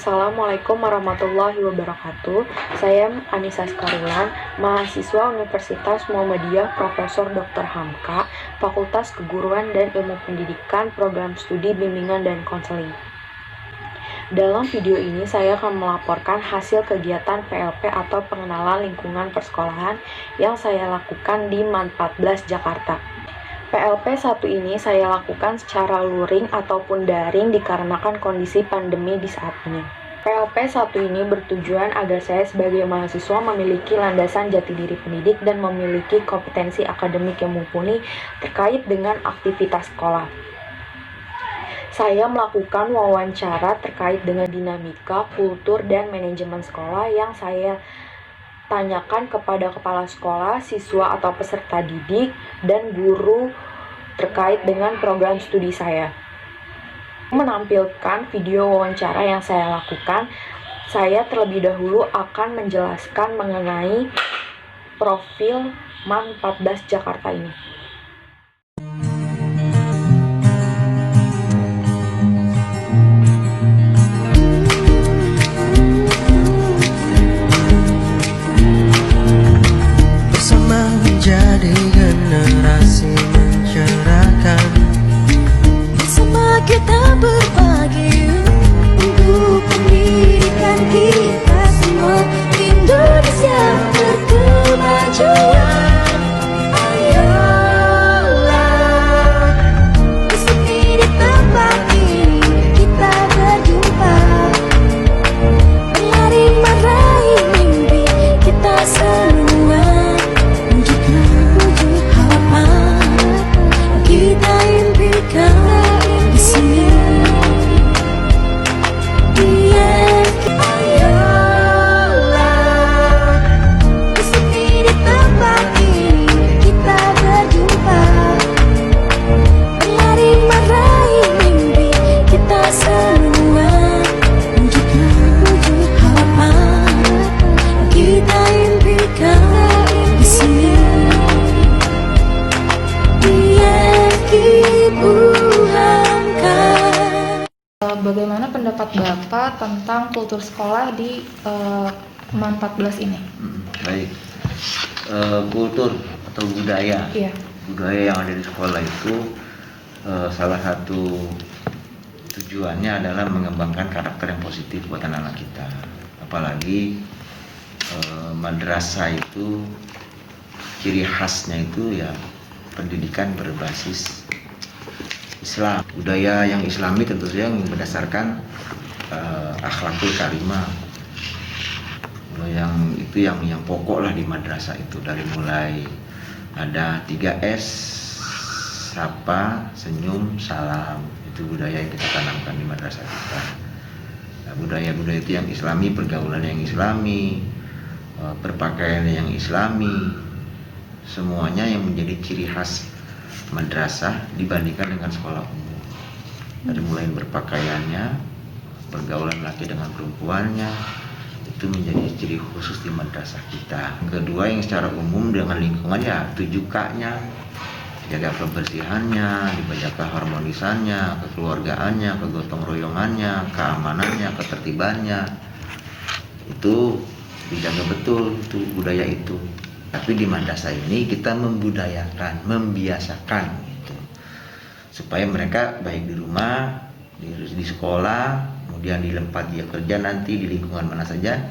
Assalamualaikum warahmatullahi wabarakatuh. Saya Anissa Skarulan, mahasiswa Universitas Muhammadiyah Profesor Dr. Hamka, Fakultas Keguruan dan Ilmu Pendidikan, Program Studi Bimbingan dan Konseling. Dalam video ini saya akan melaporkan hasil kegiatan PLP atau pengenalan lingkungan persekolahan yang saya lakukan di MAN 14 Jakarta. PLP 1 ini saya lakukan secara luring ataupun daring dikarenakan kondisi pandemi di saat ini. PLP 1 ini bertujuan agar saya sebagai mahasiswa memiliki landasan jati diri pendidik dan memiliki kompetensi akademik yang mumpuni terkait dengan aktivitas sekolah. Saya melakukan wawancara terkait dengan dinamika, kultur, dan manajemen sekolah yang saya tanyakan kepada kepala sekolah, siswa atau peserta didik, dan guru terkait dengan program studi saya. Menampilkan video wawancara yang saya lakukan, saya terlebih dahulu akan menjelaskan mengenai profil MAN 14 Jakarta ini. Menjadi generasi mencerahkan, bersama kita berbagi untuk pendidikan kita semua. Indonesia berkemajuan. Ayolah, di sini di tempat ini kita berjumpa, berlari meraih mimpi kita semua. Kita impikan di sini. Ayolah, di sini di tempat ini kita berjumpa, berlari meraih mimpi kita semua. Menuju harapan kita impikan di sini. Bagaimana pendapat Bapak tentang kultur sekolah di MAN 14 ini? Baik, kultur atau budaya, budaya yang ada di sekolah itu salah satu tujuannya adalah mengembangkan karakter yang positif buat anak-anak kita. Apalagi madrasah itu ciri khasnya itu ya pendidikan berbasis Islam, budaya yang Islami tentu saja yang berdasarkan akhlakul karimah. Yang itu yang pokok lah di madrasah itu, dari mulai ada 3S, sapa, senyum, salam. Itu budaya yang kita tanamkan di madrasah kita. Nah, budaya-budaya itu yang Islami, pergaulan yang Islami, berpakaian yang Islami, semuanya yang menjadi ciri khas madrasah dibandingkan dengan sekolah umum. Dari mulai berpakaiannya, pergaulan laki dengan perempuannya, itu menjadi ciri khusus di madrasah kita. Kedua, yang secara umum dengan lingkungan ya 7K-nya, jaga kebersihannya, dijaga keharmonisannya, kekeluargaannya, kegotong royongannya, keamanannya, ketertibannya, itu dijaga betul itu budaya itu. Tapi di madrasah ini kita membudayakan, membiasakan gitu, supaya mereka baik di rumah, di sekolah, kemudian di tempat dia kerja nanti di lingkungan mana saja,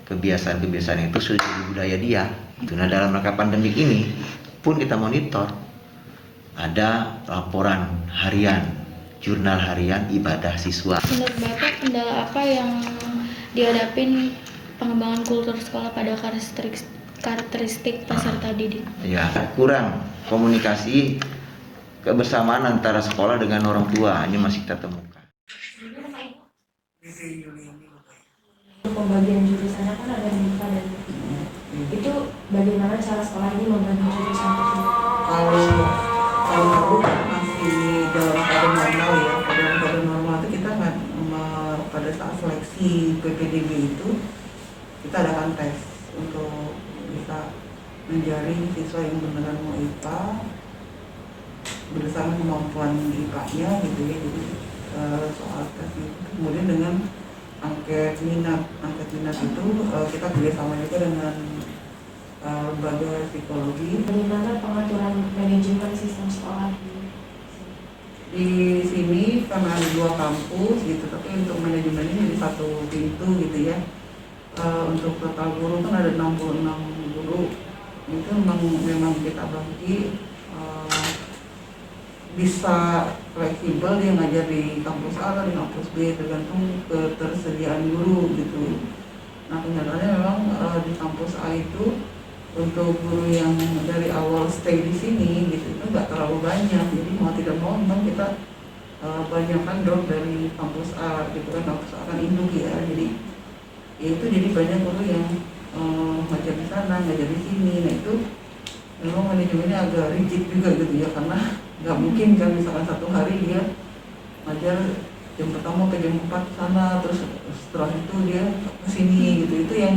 kebiasaan-kebiasaan itu sudah jadi budaya dia. Nah, dalam rangka pandemik ini pun kita monitor, ada laporan harian, jurnal harian ibadah siswa. Menurut Bapak, kendala apa yang dihadapin pengembangan kultur sekolah pada karakteristik peserta didik? Ya, kurang komunikasi, kebersamaan antara sekolah dengan orang tua, ini masih kita temukan. Pembagian jurusannya kan ada MIPA dan itu bagaimana cara sekolah ini membagi jurusan tersebut? Kalau aku masih dalam keadaan normal ya, dalam keadaan normal itu kita pada saat seleksi PPDB itu kita adakan tes untuk bisa menjaring siswa yang beneran mau IPA berdasarkan kemampuan IPA-nya gitu ya. Jadi soal tes itu kemudian dengan angket minat. Angket minat itu kita kerjasama juga dengan lembaga psikologi. Bagaimana pengaturan manajemen sistem sekolah Di sini karena ada 2 kampus gitu, tapi untuk manajemen ini di 1 pintu gitu ya. Untuk total guru kan ada 66 guru. Itu memang kita bagi bisa fleksibel, dia ngajar di kampus A atau di kampus B tergantung ketersediaan guru gitu. Nah kenyataannya memang di kampus A itu untuk guru yang dari awal stay di sini gitu itu nggak terlalu banyak, jadi mau tidak mau memang kita banyak kan drop dari kampus A gitu kan. Kampus A kan induk ya, jadi ya itu jadi banyak guru yang ngajar di sana, ngajar di sini. Nah itu memang manajemennya agak rigid juga gitu ya, karena nggak mungkin kan misalkan 1 hari dia ngajar jam pertama ke jam 4 sana, terus setelah itu dia ke sini gitu. Itu yang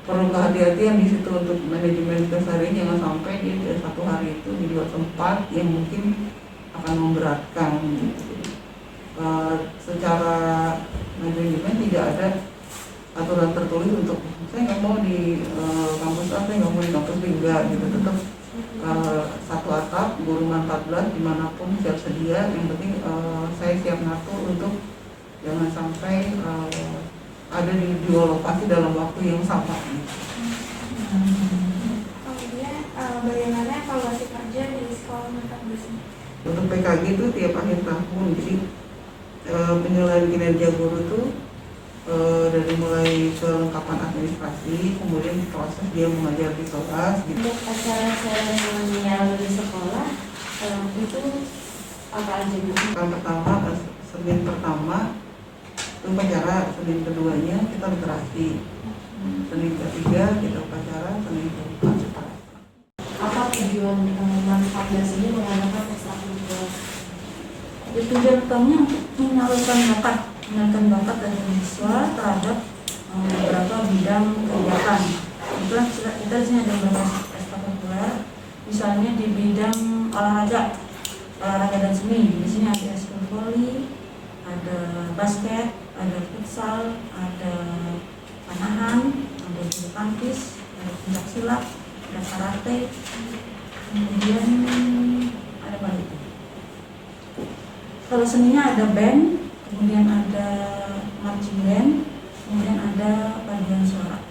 perlu kehati-hatian di situ untuk manajemen keseharian, jangan sampai dia di 1 hari itu di 2 tempat yang mungkin akan memberatkan gitu. Secara manajemen tidak ada aturan tertulis untuk saya nggak mau di kampus A, saya nggak mau di kampus B, enggak gitu. Tetap 1 atap, guru 14 dimanapun siap sedia. Yang penting saya siap ngatur untuk jangan sampai ada di 2 lokasi dalam waktu yang sama. Kemudian bagaimana evaluasi kerja di sekolah 14 ini? Untuk PKG itu tiap akhir tahun, jadi penilaian kinerja guru itu dari mulai kelengkapan administrasi, kemudian proses dia mengajar di kelas gitu. Untuk acara seremonial di sekolah itu apa aja Bu? Yang pertama, Senin pertama itu upacara, Senin keduanya kita literasi, Senin ketiga kita upacara, Senin keempat separate. Apa tujuan teman 14 ini mengadakan ekstrakurikuler? Tujuan utamanya untuk menyalurkan bakat dari siswa terhadap beberapa bidang kegiatan. Kebetulan kita di sini ada beberapa ekstrakurikuler, misalnya di bidang olahraga dan seni. Di sini ada eskul voli, ada basket, ada futsal, ada panahan, ada bulu tangkis, ada pencak silat, ada karate, kemudian ada apa lagi? Kalau seninya ada band, kemudian ada marching band, kemudian ada paduan suara.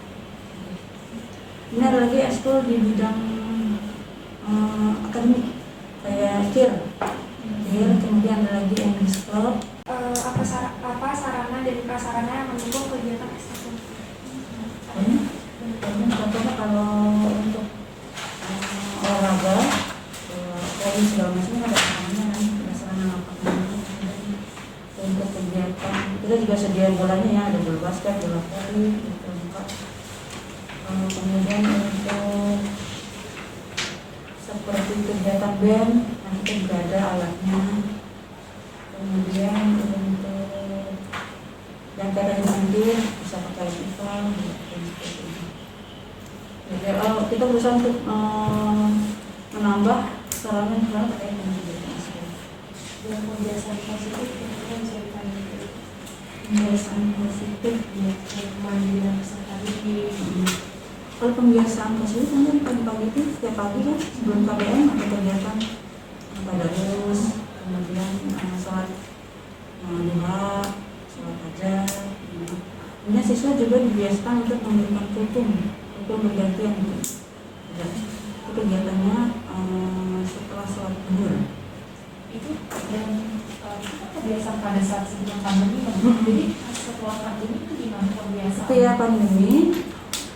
Ini ada lagi ekskul di bidang akademik kayak cheer, kemudian ada lagi English Club. Apa sarana dan prasarana yang mendukung kegiatan ekstrakurikuler? Contohnya kalau untuk olahraga, voli segala macam ada sarananya kan, ada sarana lapangan. Untuk kegiatan kita juga sedia bolanya ya, ada bola basket, bola voli, gitu lengkap. Kemudian untuk seperti kegiatan band, nah kita juga ada alatnya. Kemudian untuk yang kayak banjir bisa pakai pipa, gitu. Jadi kita berusaha untuk menambah sarana yang terkait dengan kegiatan. Dan kebiasaan positif kita bisa ditanyakan. Pembiasaan positif Ya, kemandirian peserta didik. Kalau pembiasaan positif kan pagi-pagi itu setiap pagi kan sebelum KBM ada kegiatan tadarus, kemudian sholat duha, sholat hajat. Kemudian siswa juga dibiasakan untuk memberikan kultum bergantian gitu. Itu kegiatannya setelah sholat duhur. Itu dan kebiasaan pada saat sebelum pandemi kan. Jadi setelah pandemi itu gimana kebiasaan? Setiap pandemi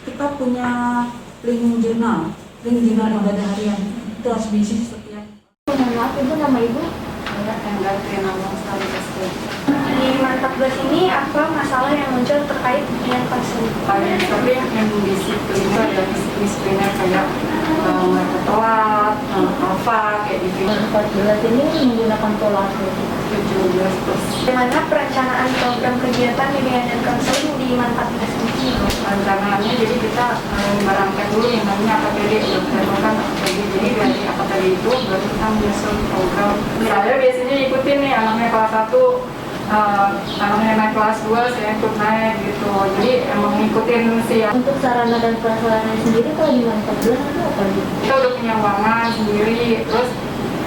kita punya link jurnal ibadah harian, itu harus diisi setiap. Mohon maaf Ibu, nama Ibu? Di MAN 14 ini apa masalah yang muncul terkait dengan fasilitas? Tapi yang disiplin itu ada disipliner kayak mereka telat, apa kayak gitu. 14 ini menggunakan pola 17%. Bagaimana perencanaan program kegiatan bimbingan dan konseling di MAN 14 ini? Rencananya jadi kita barangkan dulu yang namanya AKPD, udah kita tentukan AKPD. Jadi dari AKPD itu baru kita menyusun program. Saya biasanya ikutin nih anaknya kelas 1 anaknya naik kelas 2, saya ikut naik gitu. Jadi emang ngikutin sih ya. Untuk sarana dan prasarana sendiri kalau di Mantap 14 itu apa gitu? Kita udah punya ruangan sendiri, terus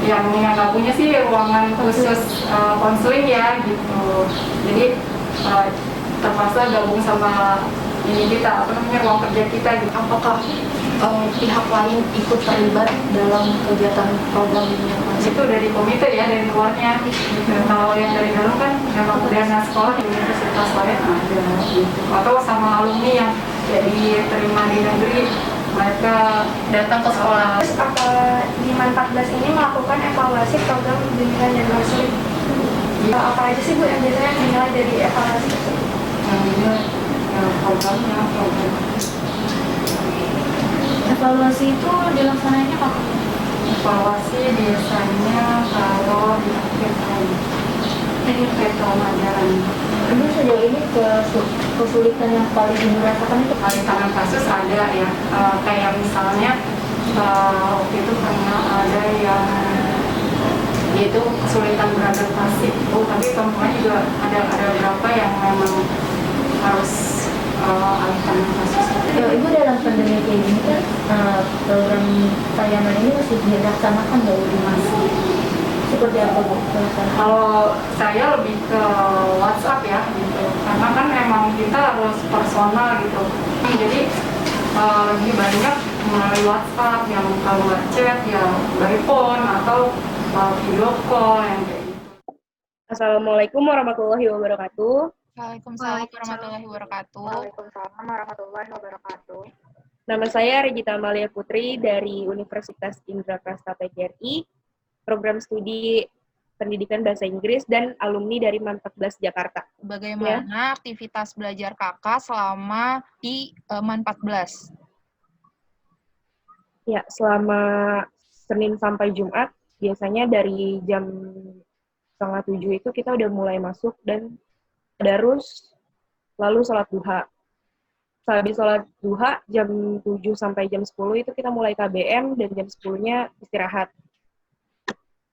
yang nggak punya sih ruangan khusus konseling ya gitu. Jadi terpaksa gabung sama ini kita, apa namanya, ruang kerja kita gitu. Apakah pihak lain ikut terlibat dalam kegiatan program ini? Itu dari komite ya, dari luarnya gitu. Kalau yang dari dalam kan memang dana sekolah di universitas lain ada gitu. Atau sama alumni yang jadi terima di negeri, mereka datang ke sekolah. Terus apa di Man 14 ini melakukan evaluasi program bimbingan dan konseling? Apa aja sih Bu yang biasanya dinilai dari evaluasi tersebut? Yang ini programnya, program. Evaluasi itu dilaksanainnya kapan? Evaluasi biasanya kalau di akhir tahun ajaran. Ibu sejauh ini kesulitan yang paling Ibu rasakan itu Tangan kasus ada ya, kayak misalnya waktu itu pernah ada yang yaitu kesulitan beradaptasi. Tapi teman-teman juga ada beberapa yang memang harus alih tangan kasus. Ya, Ibu dalam pandemi kayak gini kan program layanan ini masih dilaksanakan nggak di masih seperti apa Bu? Kalau saya lebih ke WhatsApp ya gitu, karena kan memang kita harus personal gitu. Jadi lebih banyak melalui WhatsApp, yang kalau nggak chat ya by phone atau video call yang kayak gitu. Assalamualaikum warahmatullahi wabarakatuh. Waalaikumsalam warahmatullahi wabarakatuh. Waalaikumsalam warahmatullahi wabarakatuh. Nama saya Regita Amalia Putri dari Universitas Indraprasta PGRI, program studi pendidikan bahasa Inggris dan alumni dari Man 14 Jakarta. Bagaimana aktivitas belajar kakak selama di Man 14? Ya, selama Senin sampai Jumat, biasanya dari jam 6:30 itu kita udah mulai masuk dan tadarus, lalu sholat duha. Habis sholat duha, jam 7 sampai jam 10 itu kita mulai KBM, dan jam 10-nya istirahat.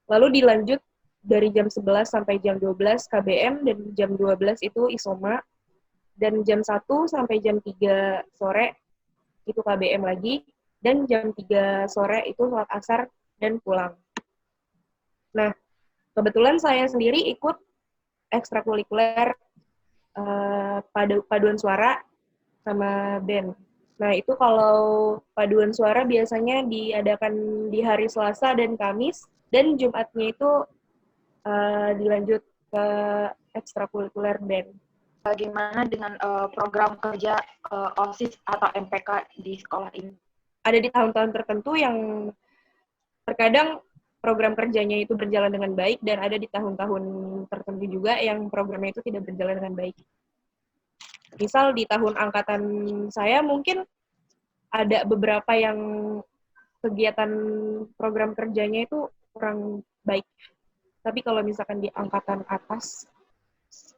Lalu dilanjut dari jam 11 sampai jam 12 KBM, dan jam 12 itu isoma, dan jam 1 sampai jam 3 sore itu KBM lagi, dan jam 3 sore itu sholat asar dan pulang. Nah, kebetulan saya sendiri ikut ekstrakurikuler paduan suara sama band. Nah, itu kalau paduan suara biasanya diadakan di hari Selasa dan Kamis, dan Jumatnya itu dilanjut ke ekstrakurikuler band. Bagaimana dengan program kerja OSIS atau MPK di sekolah ini? Ada di tahun-tahun tertentu yang terkadang program kerjanya itu berjalan dengan baik, dan ada di tahun-tahun tertentu juga yang programnya itu tidak berjalan dengan baik. Misal di tahun angkatan saya mungkin ada beberapa yang kegiatan program kerjanya itu kurang baik. Tapi kalau misalkan di angkatan atas,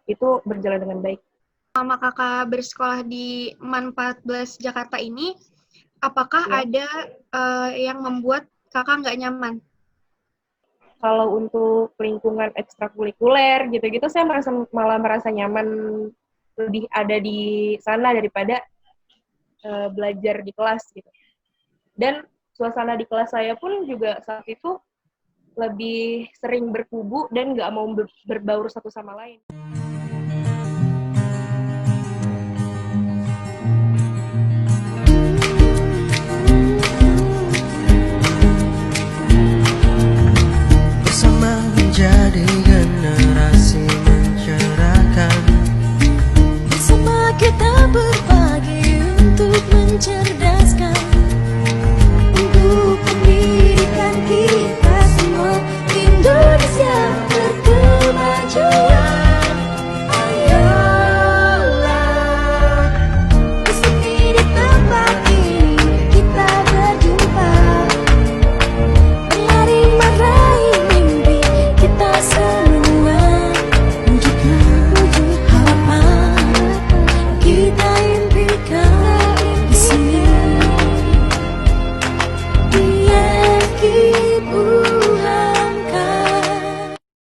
itu berjalan dengan baik. Selama kakak bersekolah di Man 14 Jakarta ini, apakah ada yang membuat kakak nggak nyaman? Kalau untuk lingkungan ekstrakurikuler gitu-gitu, saya malah merasa nyaman lebih ada di sana daripada belajar di kelas gitu. Dan suasana di kelas saya pun juga saat itu lebih sering berkubu dan nggak mau berbaur satu sama lain.